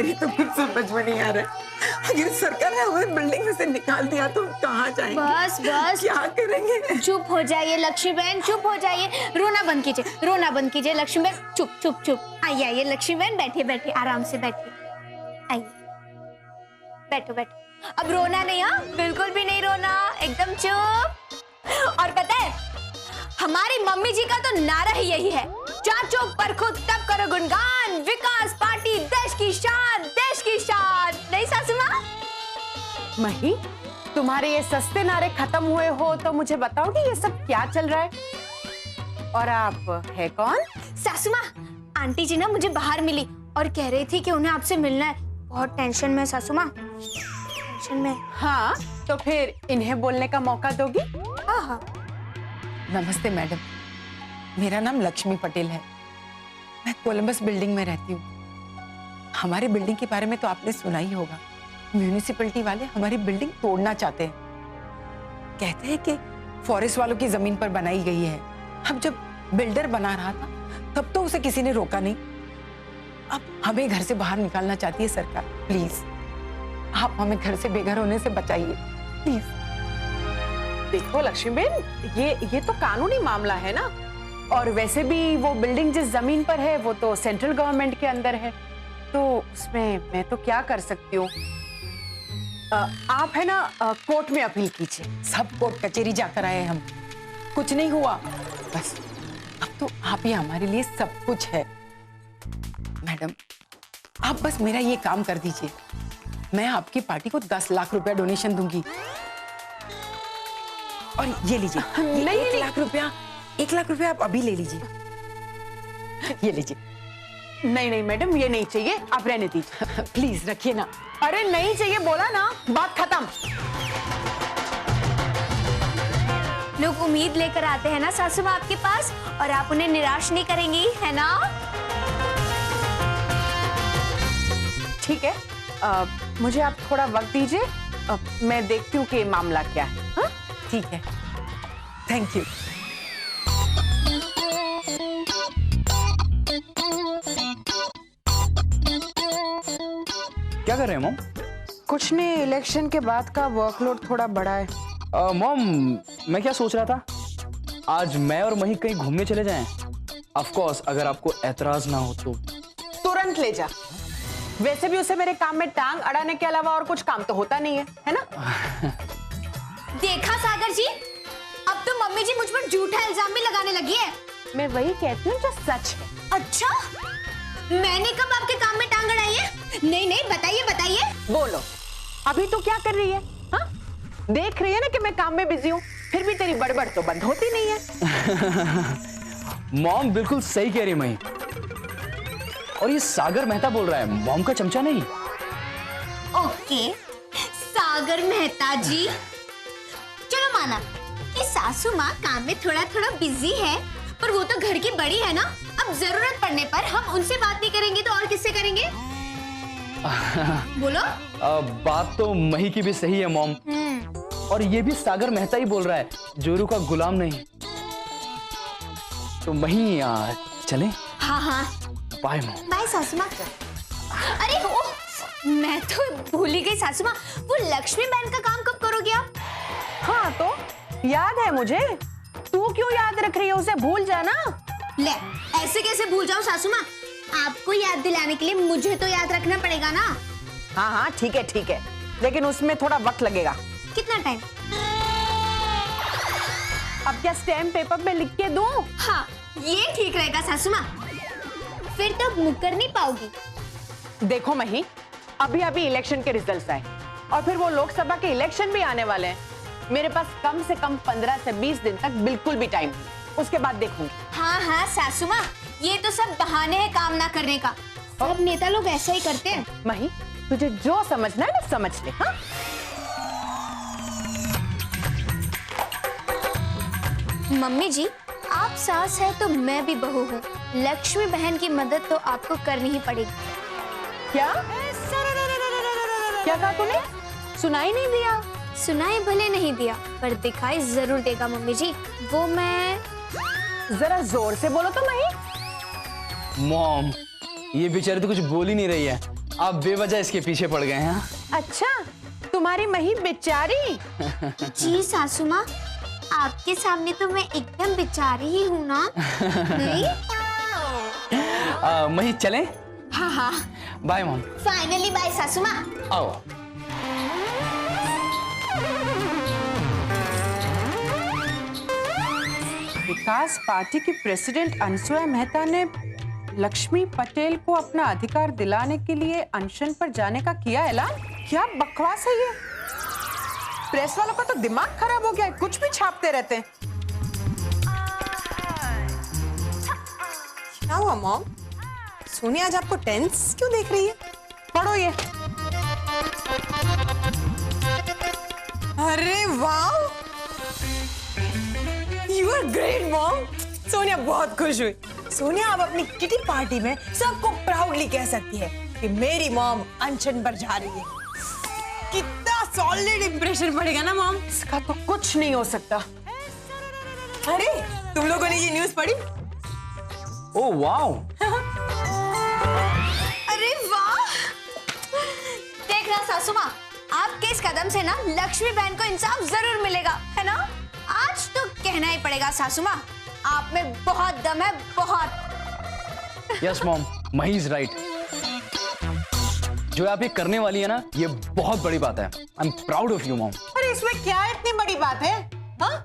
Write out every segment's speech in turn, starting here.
मेरी तो कुछ समझ में नहीं आ रहा है। अगर सरकार ने हमें बिल्डिंग में से निकाल दिया तो हम कहाँ जाएंगे? बस बस क्या करेंगे? चुप हो जाइए लक्ष्मी बहन, चुप हो जाइए। रोना बंद कीजिए, रोना बंद कीजिए लक्ष्मी बहन। चुप चुप चुप। आइए आइए लक्ष्मी बहन, बैठिए बैठिए, आराम से बैठिए। आइए बैठो बैठो। अब रोना नहीं, हाँ बिल्कुल भी नहीं रोना, एकदम चुप। और पता है हमारी मम्मी जी का तो नारा ही यही है, चाचो पर खुद तब करो गुणगान, विकास पार्टी देश की शान, देश की शान। नहीं सासू माँ? मही, तुम्हारे ये सस्ते नारे खत्म हुए हो तो मुझे बताओगे ये सब क्या चल रहा है? और आप है कौन? सासू माँ, आंटी जी ना मुझे बाहर मिली और कह रही थी कि उन्हें आपसे मिलना है। बहुत टेंशन में सासू माँ, टेंशन में। हाँ तो फिर इन्हें बोलने का मौका दोगी? हाँ हाँ। नमस्ते मैडम, मेरा नाम लक्ष्मी पटेल है। मैं कोलंबस बिल्डिंग में रहती हूँ। हमारी बिल्डिंग के बारे में तो आपने सुना ही होगा। म्यूनिसिपैलिटी वाले हमारी बिल्डिंग तोड़ना चाहते हैं। कहते हैं कि फॉरेस्ट वालों की जमीन पर बनाई गई है। अब जब बिल्डर बना रहा था तब तो उसे किसी ने रोका नहीं। अब हमें घर से बाहर निकालना चाहती है सरकार। प्लीज आप हमें घर से बेघर होने से बचाइए, प्लीज। देखो लक्ष्मीबेन, ये तो कानूनी मामला है ना, और वैसे भी वो बिल्डिंग जिस जमीन पर है वो तो सेंट्रल गवर्नमेंट के अंदर है, तो उसमें मैं तो क्या कर सकती हूँ। आप है ना कोर्ट में अपील कीजिए। सब कोर्ट कचहरी जाकर आए हम, कुछ नहीं हुआ। बस अब तो आप ही हमारे लिए सब कुछ है। मैडम आप बस मेरा ये काम कर दीजिए, मैं आपकी पार्टी को 10 लाख रुपया डोनेशन दूंगी। और ये लीजिए, नहीं, 1 लाख रुपया, 1 लाख रुपया आप अभी ले लीजिए। ये लीजिए। नहीं नहीं मैडम, ये नहीं चाहिए, आप रहने दीजिए। प्लीज रखिए ना। अरे नहीं चाहिए बोला ना, बात खत्म। लोग उम्मीद लेकर आते हैं ना सासू माँ आपके पास, और आप उन्हें निराश नहीं करेंगी, है ना? ठीक है, मुझे आप थोड़ा वक्त दीजिए, मैं देखती हूँ कि मामला क्या है। हाँ? ठीक है, थैंक यू। क्या कर रहे हैं मॉम? कुछ नहीं, इलेक्शन के बाद का वर्कलोड थोड़ा बड़ा है। मॉम, मैं क्या सोच रहा था, आज मैं और मही कहीं घूमने चले जाएं। ऑफ कोर्स अगर आपको एतराज ना हो तो। तुरंत ले जा। वैसे भी उसे मेरे काम में टांग अड़ाने के अलावा और कुछ काम तो होता नहीं है ना? देखा सागर जी, अब तो मम्मी जी मुझ पर झूठा इल्जाम भी लगाने लगी है। मैं वही कहती हूँ जो सच है। अच्छा, मैंने कब आपके काम में टांग अड़ाई है? नहीं नहीं, बताइए बताइए। बोलो, अभी तो क्या कर रही है? हाँ? देख रही है ना कि मैं काम में बिजी हूँ, फिर भी तेरी बड़बड़ तो बंद होती नहीं है। मॉम बिल्कुल सही कह रही मही। और ये सागर मेहता बोल रहा है, मॉम का चमचा नहीं। ओके, सागर मेहता जी, चलो माना कि सासू माँ काम में थोड़ा थोड़ा बिजी है, पर वो तो घर की बड़ी है ना। अब जरूरत पड़ने पर हम उनसे बात नहीं करेंगे तो और किससे करेंगे? बोलो। बात तो मही की भी सही है मॉम, और ये भी सागर मेहता ही बोल रहा है, जोरू का गुलाम नहीं। तो मही चले? हाँ हाँ, बाय मॉम। बाय सासू माँ। अरे ओ, मैं तो भूल ही गई सासू माँ, वो लक्ष्मी बहन का काम कब करोगे आप? हाँ तो याद है मुझे, तू क्यों याद रख रही है उसे? भूल जाना। ले, ऐसे कैसे भूल जाऊं सासू माँ? आपको याद दिलाने के लिए मुझे तो याद रखना पड़ेगा ना। हाँ हाँ ठीक है, लेकिन उसमें थोड़ा वक्त लगेगा। कितना टाइम? अब क्या स्टैम्प पेपर पे लिख के दूं? हाँ, ये ठीक रहेगा सासू माँ, फिर तो मुकर नहीं पाओगी। देखो मही, अभी अभी इलेक्शन के रिजल्ट्स आए और फिर वो लोकसभा के इलेक्शन भी आने वाले हैं। मेरे पास कम से कम 15 से 20 दिन तक बिल्कुल भी टाइम नहीं, उसके बाद देखूंगी। हाँ हाँ सासू माँ, ये तो सब बहाने हैं काम ना करने का। सब नेता लोग ऐसा ही करते हैं। मही, तुझे जो समझना है ना समझ ले। हाँ? मम्मी जी, आप सास है तो मैं भी बहू हूँ। लक्ष्मी बहन की मदद तो आपको करनी ही पड़ेगी। क्या क्या कहा तूने? सुनाई नहीं दिया? सुनाई भले नहीं दिया, पर दिखाई जरूर देगा मम्मी जी। वो मैं जरा जोर से बोलो तो मही। मॉम, ये बेचारी तो कुछ बोल ही नहीं रही है। आप बेवजह इसके पीछे पड़ गए हैं। अच्छा, तुम्हारी मही बेचारी। जी सासू माँ, आपके सामने तो मैं एकदम बेचारी ही हूँ ना। नहीं? मही चलें? हाँ हाँ, बाय मॉम। फाइनली बाय सासू माँ। आओ। विकास पार्टी की प्रेसिडेंट अनसुया मेहता ने लक्ष्मी पटेल को अपना अधिकार दिलाने के लिए अनशन पर जाने का किया ऐलान। क्या बकवास है ये? प्रेस वालों का तो दिमाग खराब हो गया है, कुछ भी छापते रहते हैं। क्या हुआ मॉम? सोनिया आज आपको टेंस क्यों देख रही है? पढ़ो ये। अरे वाह, you are great mom. Sonia बहुत खुश हुई। सोनिया अब अपनी किटी पार्टी में सबको प्राउडली कह सकती है कि मेरी मॉम अनशन पर जा रही है। कितना सॉलिड इंप्रेशन पड़ेगा ना मॉम। इसका तो कुछ नहीं हो सकता। अरे तुम लोगों ने ये न्यूज़ पढ़ी? Oh wow. अरे वाह, देखना सासू माँ, आपके इस कदम से ना लक्ष्मी बहन को इंसाफ जरूर मिलेगा, है ना? आज तो कहना ही पड़ेगा सासू माँ, आप में बहुत दम है, बहुत। यस मॉम, मही इज राइट। जो आप ये करने वाली है ना, ये बहुत बड़ी बात है। I am proud of you mom. अरे इसमें क्या इतनी बड़ी बात है? हाँ?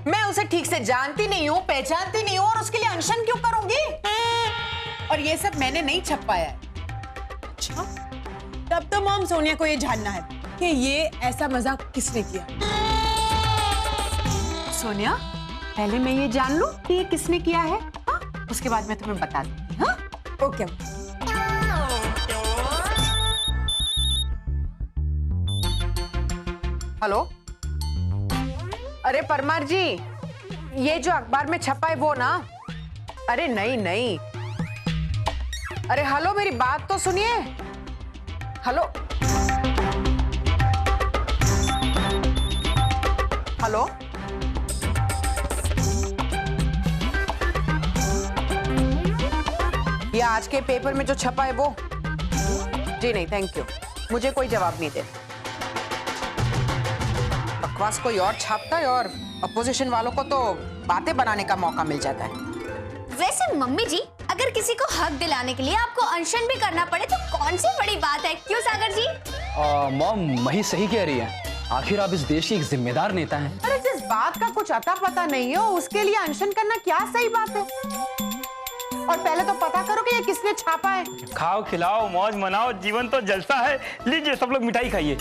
मैं उसे ठीक से जानती नहीं हूँ, पहचानती नहीं हूँ, और उसके लिए अनशन क्यों करूंगी? और ये सब मैंने नहीं छपाया है। अच्छा, तब तो मॉम सोनिया को ये जानना है कि ये ऐसा मजाक किसने किया। सोनिया, पहले मैं ये जान लूं कि ये किसने किया है, हाँ? उसके बाद मैं तुम्हें बता दूंगी। हाँ? ओके। हेलो, अरे परमार जी, ये जो अखबार में छपा है वो ना? अरे नहीं नहीं, अरे हेलो, मेरी बात तो सुनिए। हेलो हेलो, ये आज के पेपर में जो छपा है वो? जी नहीं, थैंक यू, मुझे कोई जवाब नहीं दे। बकवास कोई और छापता है और अपोजिशन वालों को तो बातें बनाने का मौका मिल जाता है। वैसे मम्मी जी, अगर किसी को हक दिलाने के लिए आपको अनशन भी करना पड़े तो कौन सी बड़ी बात है, क्यों सागर जी? मॉम, मही सही कह रही है। आखिर आप इस देश की एक जिम्मेदार नेता हैं। अरे जिस बात का कुछ अता पता नहीं हो, उसके लिए अनशन करना क्या सही बात है? और पहले तो पता करो कि ये किसने छापा है। खाओ खिलाओ मौज मनाओ, जीवन तो जलसा है। लीजिए सब लोग मिठाई खाइए।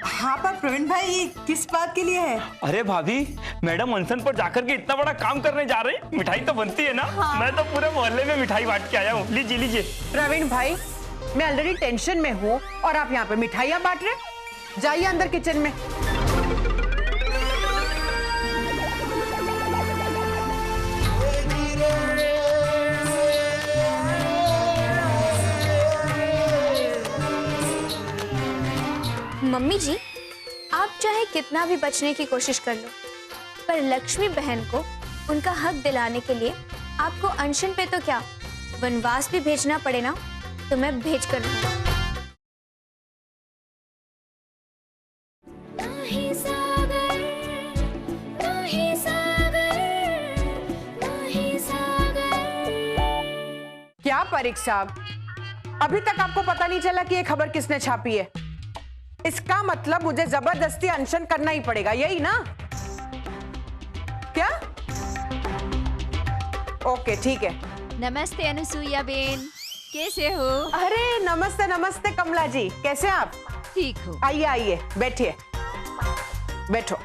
हाँ पर प्रवीण भाई, ये किस बात के लिए है? अरे भाभी, मैडम अनशन पर जाकर के इतना बड़ा काम करने जा रहे हैं, मिठाई तो बनती है ना। हाँ। मैं तो पूरे मोहल्ले में मिठाई बांट के आया हूँ। लीजिए लीजिए। प्रवीण भाई, मैं ऑलरेडी टेंशन में हूँ और आप यहाँ पे मिठाइयाँ बांट रहे हैं। जाइए अंदर किचन में। मम्मी जी, आप चाहे कितना भी बचने की कोशिश कर लो, पर लक्ष्मी बहन को उनका हक दिलाने के लिए आपको अनशन पे तो क्या, वनवास भी भेजना पड़े ना, तो मैं भेज कर रहूंगा। क्या परीख साहब, अभी तक आपको पता नहीं चला कि ये खबर किसने छापी है? इसका मतलब मुझे जबरदस्ती अनशन करना ही पड़ेगा, यही ना? क्या? ओके ठीक है। नमस्ते अनुसुईया बेन, कैसे हो? अरे नमस्ते नमस्ते कमला जी, कैसे आप? ठीक हो? आइए आइए, बैठिए, बैठो।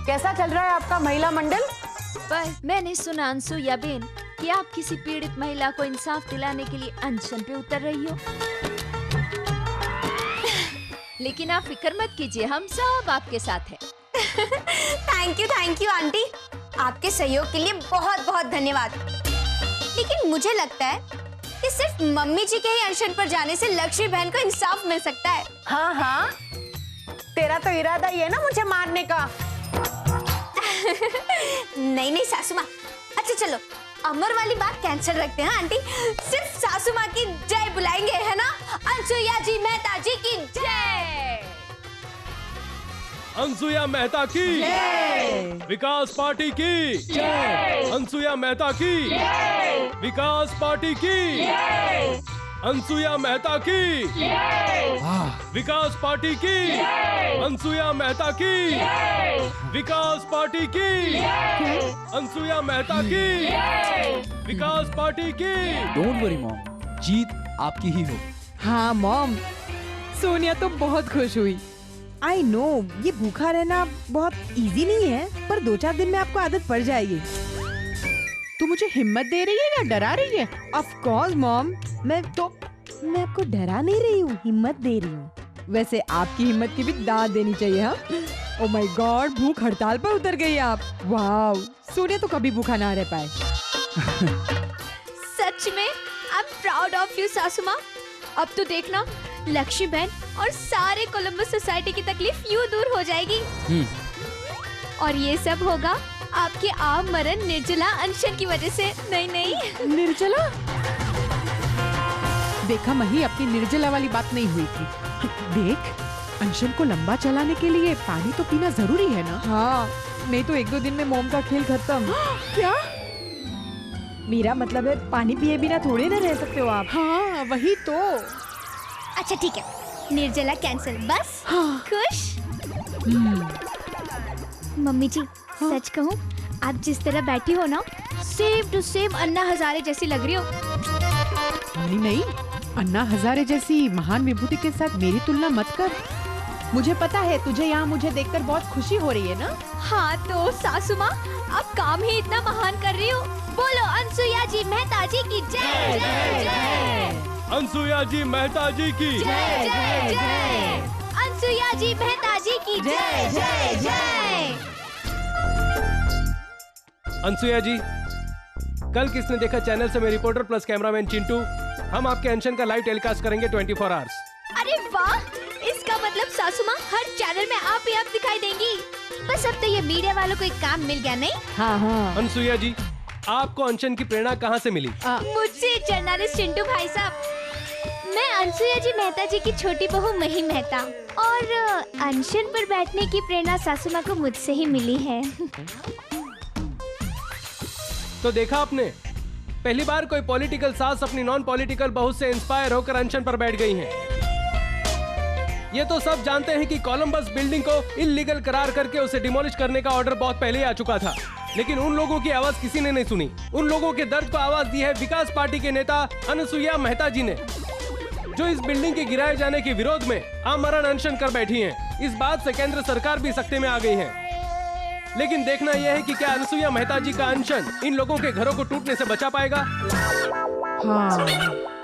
कैसा चल रहा है आपका महिला मंडल? पर मैंने सुना अनुसुईया बेन कि आप किसी पीड़ित महिला को इंसाफ दिलाने के लिए अनशन पे उतर रही हो। लेकिन आप फिक्र मत कीजिए, हम सब आपके साथ हैं। थैंक यू आंटी, आपके सहयोग के लिए बहुत बहुत धन्यवाद। लेकिन मुझे लगता है कि सिर्फ मम्मी जी के ही अनशन पर जाने से लक्ष्मी बहन को इंसाफ मिल सकता है। हाँ हाँ, तेरा तो इरादा ही है ना मुझे मारने का। नहीं सासू माँ, अच्छा चलो अमर वाली बात कैंसिल रखते हैं आंटी, सिर्फ सासू माँ की जय बुलाएंगे, है ना? अनसुईया जी मेहता जी की जय। अनसुईया मेहता की जय। विकास पार्टी की जय। अनसुईया मेहता की जय। विकास पार्टी की जय। अनसुईया मेहता की जय। विकास पार्टी की जय। अनसुईया मेहता की जय। विकास पार्टी की जय। अनसुईया मेहता की जय। विकास पार्टी की। डोंट वरी मॉम, जीत आपकी ही हो। हाँ मॉम, सोनिया तो बहुत खुश हुई। आई नो ये भूखा रहना बहुत इजी नहीं है, पर 2-4 दिन में आपको आदत पड़ जाएगी। तू मुझे हिम्मत दे रही है या डरा रही है? ऑफ कोर्स मॉम, मैं आपको डरा नहीं रही हूँ, हिम्मत दे रही हूँ। वैसे आपकी हिम्मत की भी दाद देनी चाहिए। हाँ, ओ माय गॉड, भूख हड़ताल पर उतर गई आप। वाह, सोनिया तो कभी भूखा ना रह पाए। सच में I am proud of you सासू माँ। अब तो देखना, लक्ष्मी बहन और सारे कोलंबस सोसाइटी की तकलीफ यूं दूर हो जाएगी। और ये सब होगा आपके आमरण निर्जला अनशन की वजह से। नहीं निर्जला? देखा मही, अपनी निर्जला वाली बात नहीं हुई थी। देख, अनशन को लंबा चलाने के लिए पानी तो पीना जरूरी है ना? हाँ, नहीं तो 1-2 दिन में मोम का खेल खत्म। क्या? मेरा मतलब है पानी पिए बिना थोड़े ना रह सकते हो आप। हाँ वही तो। अच्छा ठीक है, निर्जला कैंसिल, बस खुश। मम्मी जी सच कहूँ, आप जिस तरह बैठी हो ना, same to same Anna Hazare जैसी लग रही हो। नहीं, अन्ना हजारे जैसी महान विभूति के साथ मेरी तुलना मत कर। मुझे पता है तुझे यहाँ मुझे देखकर बहुत खुशी हो रही है ना? हाँ तो सासू माँ, आप काम ही इतना महान कर रही हो। बोलो अनसुईया जी मेहता जी की जय जय जय। अनसुईया जी मेहता जी की जय जय जय। अनसुईया जी मेहता जी की जय जय जय। अनसुईया जी, कल किसने देखा चैनल से मैं रिपोर्टर प्लस कैमरामैन चिंटू, हम आपके अनशन का लाइव टेलीकास्ट करेंगे 24 आवर्स। अरे वाह, इसका मतलब सासू माँ हर चैनल में आप ही आप दिखाई देंगी। बस अब तो ये मीडिया वालों को एक काम मिल गया, नहीं? हाँ। अनसुईया जी, आपको अनशन की प्रेरणा कहाँ से मिली? मुझसे जर्नलिस्ट चिंटू भाई साहब। मैं अनसुईया जी मेहता जी की छोटी बहू मही मेहता, और अनशन पर बैठने की प्रेरणा सासू माँ को मुझसे ही मिली है। तो देखा आपने, पहली बार कोई पॉलिटिकल सास अपनी नॉन पॉलिटिकल बहू से इंस्पायर होकर अनशन पर बैठ गई हैं। ये तो सब जानते हैं कि कोलंबस बिल्डिंग को इल्लीगल करार करके उसे डिमोलिश करने का ऑर्डर बहुत पहले ही आ चुका था, लेकिन उन लोगों की आवाज किसी ने नहीं सुनी। उन लोगों के दर्द को आवाज दी है विकास पार्टी के नेता अनसुईया मेहता जी ने, जो इस बिल्डिंग के गिराए जाने के विरोध में आमरण अनशन कर बैठी हैं। इस बात से केंद्र सरकार भी सख्ते में आ गई है। लेकिन देखना यह है कि क्या अनसुईया मेहता जी का अनशन इन लोगों के घरों को टूटने से बचा पाएगा। हाँ।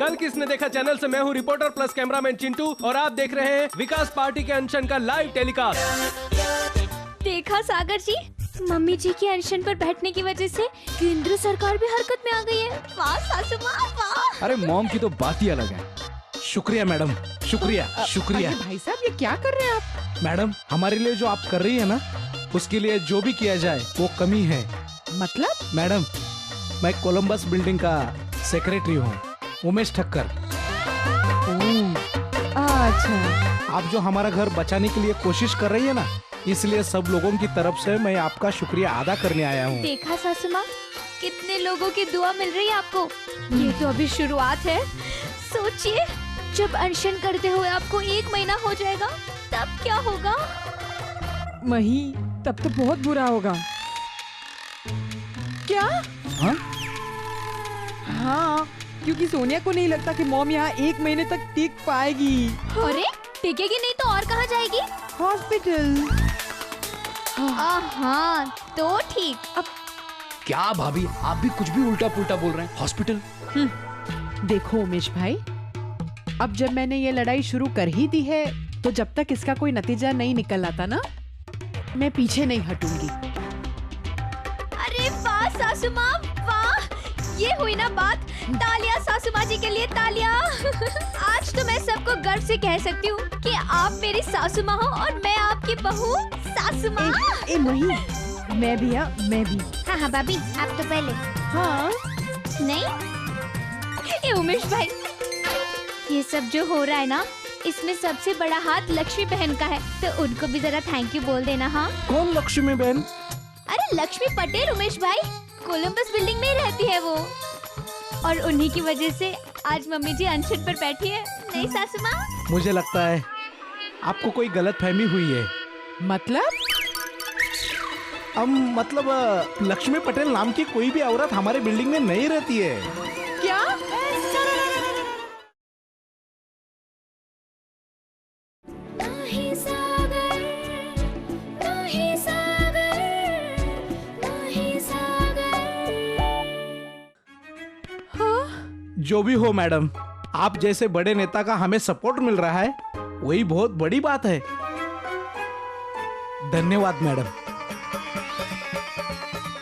कल किसने देखा चैनल से मैं हूँ रिपोर्टर प्लस कैमरामैन चिंटू, और आप देख रहे हैं विकास पार्टी के अनशन का लाइव टेलीकास्ट। देखा सागर जी, मम्मी जी के अनशन पर बैठने की वजह से केंद्र सरकार भी हरकत में आ गई है। वाह सासू माँ वाह। अरे मॉम की तो बात ही अलग है। शुक्रिया मैडम, शुक्रिया शुक्रिया। अरे भाई साहब, ये क्या कर रहे हैं आप? मैडम, हमारे लिए जो आप कर रही है ना, उसके लिए जो भी किया जाए वो कमी है। मतलब? मैडम, मैं कोलंबस बिल्डिंग का सेक्रेटरी हूँ, उमेश ठक्कर। अच्छा। आप जो हमारा घर बचाने के लिए कोशिश कर रही है ना, इसलिए सब लोगों की तरफ से मैं आपका शुक्रिया अदा करने आया हूँ। देखा सासू माँ, कितने लोगों की दुआ मिल रही है आपको। ये तो अभी शुरुआत है। सोचिए, जब अनशन करते हुए आपको 1 महीना हो जाएगा, तब क्या होगा? मही, तब तो बहुत बुरा होगा। क्या? हाँ, क्योंकि सोनिया को नहीं लगता कि मॉम यहाँ 1 महीने तक टिक पाएगी। अरे टिकेगी नहीं तो और कहाँ जाएगी? हॉस्पिटल। हाँ तो ठीक। अब क्या भाभी, आप भी कुछ भी उल्टा पुल्टा बोल रहे हैं। हॉस्पिटल? देखो उमेश भाई, अब जब मैंने ये लड़ाई शुरू कर ही दी है, तो जब तक इसका कोई नतीजा नहीं निकल आता ना, मैं पीछे नहीं हटूंगी। अरे वाह सासू माँ वाह, ये हुई ना बात। तालियां सासू माँ जी के लिए, तालियां। आज तो मैं सबको गर्व से कह सकती हूँ कि आप मेरी सासू माँ हो और मैं आपकी बहू सासू माँ। ए मही, मैं भी। हाँ भाभी, आप तो पहले। हाँ नहीं ये उमेश भाई, ये सब जो हो रहा है ना, इसमें सबसे बड़ा हाथ लक्ष्मी बहन का है, तो उनको भी जरा थैंक यू बोल देना। हाँ कौन लक्ष्मी बहन? अरे लक्ष्मी पटेल उमेश भाई, कोलंबस बिल्डिंग में ही रहती है वो, और उन्हीं की वजह से आज मम्मी जी अनशन पर बैठी है। नहीं सासू माँ? मुझे लगता है आपको कोई गलत फहमी हुई है। मतलब लक्ष्मी पटेल नाम की कोई भी औरत हमारे बिल्डिंग में नहीं रहती है। क्या? जो भी हो मैडम, आप जैसे बड़े नेता का हमें सपोर्ट मिल रहा है, वही बहुत बड़ी बात है। धन्यवाद मैडम,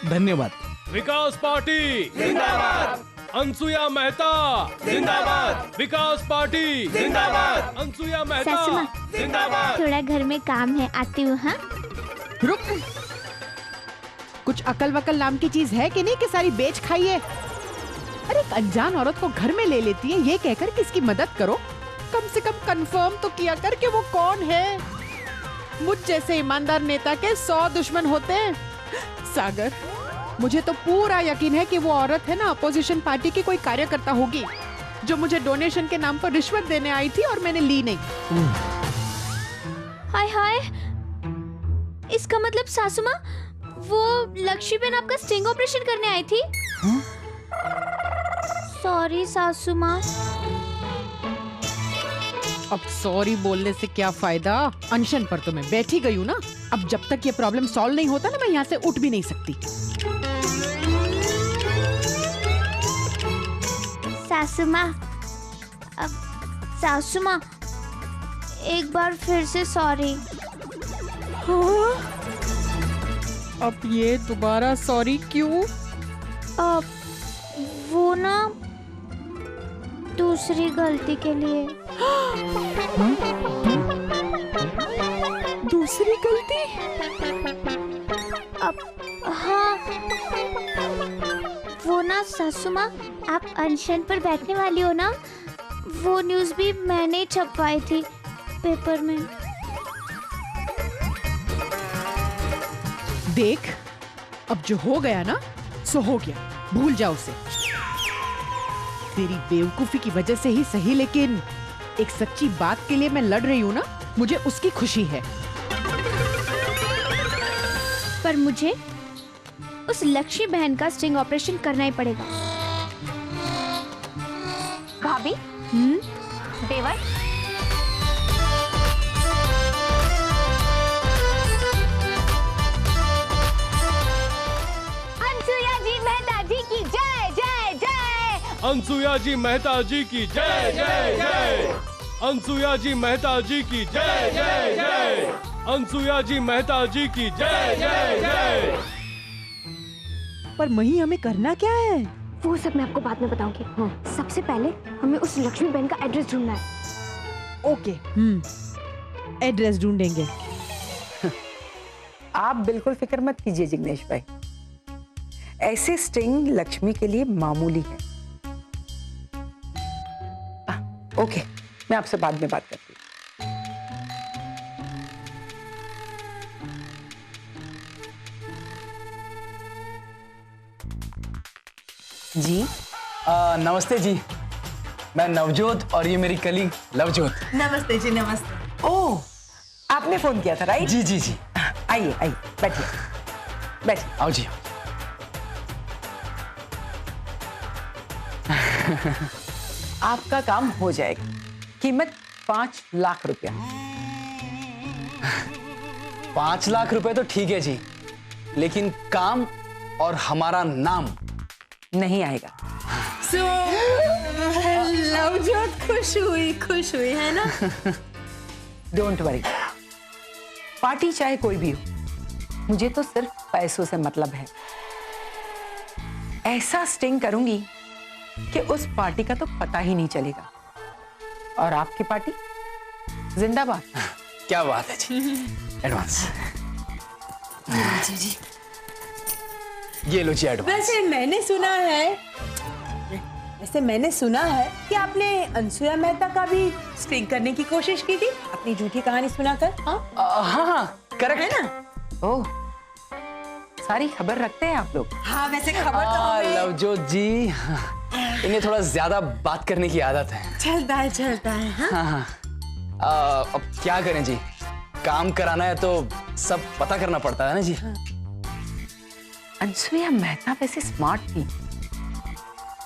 धन्यवाद। विकास पार्टी जिंदाबाद, अनसुया मेहता जिंदाबाद, विकास पार्टी जिंदाबाद, अनसुया मेहता सासू माँ, जिंदाबाद। थोड़ा घर में काम है, आती हूँ। हाँ रुक, कुछ अकल वकल नाम की चीज है कि नहीं कि सारी बेच खाइए? अरे एक अनजान औरत को घर में ले लेती है ये कहकर कि इसकी मदद करो, कम से कम कंफर्म तो किया कर कि वो कौन है। मुझ जैसे ईमानदार नेता के 100 दुश्मन होते हैं। सागर, मुझे तो पूरा यकीन है कि वो औरत है ना अपोजिशन पार्टी की कोई कार्यकर्ता होगी, जो मुझे डोनेशन के नाम पर रिश्वत देने आई थी और मैंने ली नहीं। हाय हाय, इसका मतलब सासू माँ, वो लक्ष्मी बहन आपका स्टिंग ऑपरेशन करने आई थी? सॉरी सासू माँ। अब सॉरी बोलने से क्या फायदा? अनशन पर तो मैं बैठी गई हूँ ना। अब जब तक ये प्रॉब्लम सॉल्व नहीं होता ना, मैं यहाँ से उठ भी नहीं सकती। सासू माँ, अब सासू माँ एक बार फिर से सॉरी। हाँ? अब ये दोबारा सॉरी क्यों? अब वो ना दूसरी गलती के लिए। दूसरी गलती? अब हाँ, वो ना सासू माँ, आप अनशन पर बैठने वाली हो ना, वो न्यूज़ भी मैंने ही छपवाई थी पेपर में। देख, अब जो हो गया ना सो हो गया, भूल जाओ उसे। तेरी बेवकूफी की वजह से ही सही, लेकिन एक सच्ची बात के लिए मैं लड़ रही हूँ ना, मुझे उसकी खुशी है। पर मुझे उस लक्ष्मी बहन का स्टिंग ऑपरेशन करना ही पड़ेगा। भाभी, देवर, अनसुया जी मेहता जी की जय जय जय। अनसुया जी मेहता जी की जय जय जय, अनसुया जी मेहता जी की जय जय जय, अनसुया जी मेहता जी की जय जय जय। पर मही, हमें करना क्या है? वो सब मैं आपको बाद में बताऊंगी। सबसे पहले हमें उस लक्ष्मी बहन का एड्रेस ढूंढना है। ओके, एड्रेस ढूंढेंगे। आप बिल्कुल फिक्र मत कीजिए जिग्नेश भाई, ऐसे स्टिंग लक्ष्मी के लिए मामूली है। ओके, मैं आपसे बाद में बात करती हूँ। जी नमस्ते जी, मैं नवजोत और ये मेरी कलीग लवजोत। नमस्ते जी, नमस्ते। ओह, आपने फोन किया था राइट? जी जी जी। आइए आइए, बैठिए बैठिए। आओ जी। आपका काम हो जाएगा, कीमत 5 लाख रुपया। 5 लाख रुपए तो ठीक है जी, लेकिन काम और हमारा नाम नहीं आएगा। लवजोत खुश हुई है ना? डोंट वरी, पार्टी चाहे कोई भी हो, मुझे तो सिर्फ पैसों से मतलब है। ऐसा स्टिंग करूंगी कि उस पार्टी का तो पता ही नहीं चलेगा। और आपकी पार्टी जिंदाबाद। क्या बात है जी। एडवांस। जी जी। ये लो जी एडवांस। वैसे मैंने सुना है कि आपने अनसुया मेहता का भी स्ट्रिंग करने की कोशिश की थी अपनी झूठी कहानी सुनाकर। हाँ हाँ करेक्ट है ना? ओह, सारी खबर रखते हैं आप लोग। हाँ वैसे खबर तो हमें लवजोत जी, इन्हें थोड़ा ज्यादा बात करने की आदत है। चलता है हाँ? हाँ। अब क्या करें जी, काम कराना है तो सब पता करना पड़ता है ना जी। अनसुया मेहता वैसे स्मार्ट थी,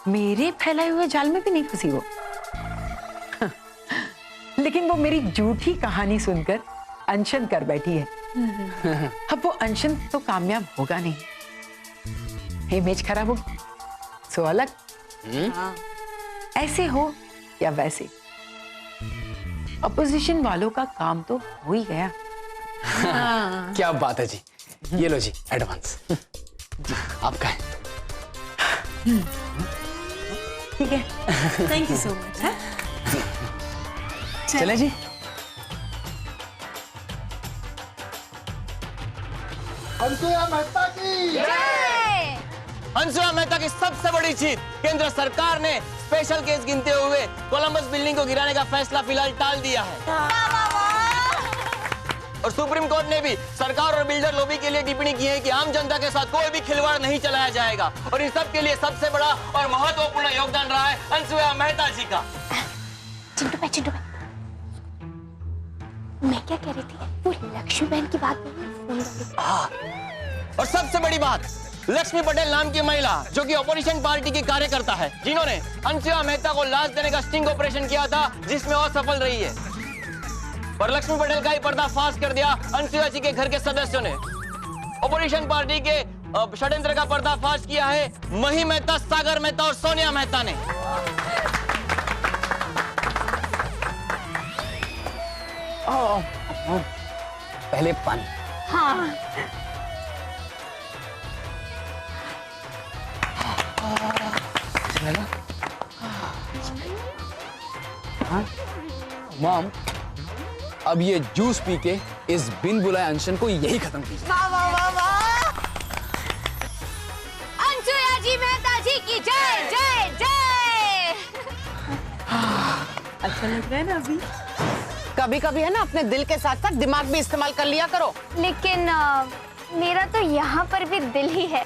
मेरे फैलाए हुए जाल में भी नहीं फंसी वो। लेकिन वो मेरी झूठी कहानी सुनकर अनशन कर बैठी है। अब वो अनशन तो कामयाब होगा नहीं, इमेज खराब होगी, सो अलग। ऐसे हो या वैसे, अपोजिशन वालों का काम तो हो ही गया। क्या बात है जी, ये लो जी एडवांस आपका है। ठीक है, थैंक यू सो मच। चले जी। अनसुया मेहता की अनसुया मेहता की सबसे बड़ी जीत, केंद्र सरकार ने स्पेशल केस गिनते हुए कोलंबस बिल्डिंग को गिराने का फैसला फिलहाल टाल दिया है। और सुप्रीम कोर्ट ने भी सरकार और बिल्डर लॉबी के लिए टिप्पणी की है कि आम जनता के साथ कोई भी खिलवाड़ नहीं चलाया जाएगा। और इन सब के लिए सबसे बड़ा और महत्वपूर्ण योगदान रहा है अनसुया मेहता जी का। चिंटू भाई, मैं क्या कह रही थी, वो लक्ष्मी बहन की बात नहीं। और सबसे बड़ी बात, लक्ष्मी पटेल नाम की महिला जो कि ऑपोजिशन पार्टी की कार्यकर्ता है, जिन्होंने अनसुया मेहता को लाश देने का स्टिंग ऑपरेशन किया था, जिसमें वो सफल रही है। और लक्ष्मी पटेल का ही पर्दाफाश कर दिया अनसुया जी के घर के सदस्यों ने। ऑपोजिशन पार्टी के षड्यंत्र का पर्दाफाश किया है मही मेहता, सागर मेहता और सोनिया मेहता ने। पहले पानी। हाँ मॉम, अब ये जूस पी के इस बिन बुलाए अनशन को यही खत्म कीजिए। अनसुया जी मेहता जी की जय जय जय। अच्छा लग रहा है ना अभी? कभी कभी है ना, अपने दिल के साथ साथ दिमाग भी इस्तेमाल कर लिया करो। लेकिन मेरा तो यहाँ पर भी दिल ही है।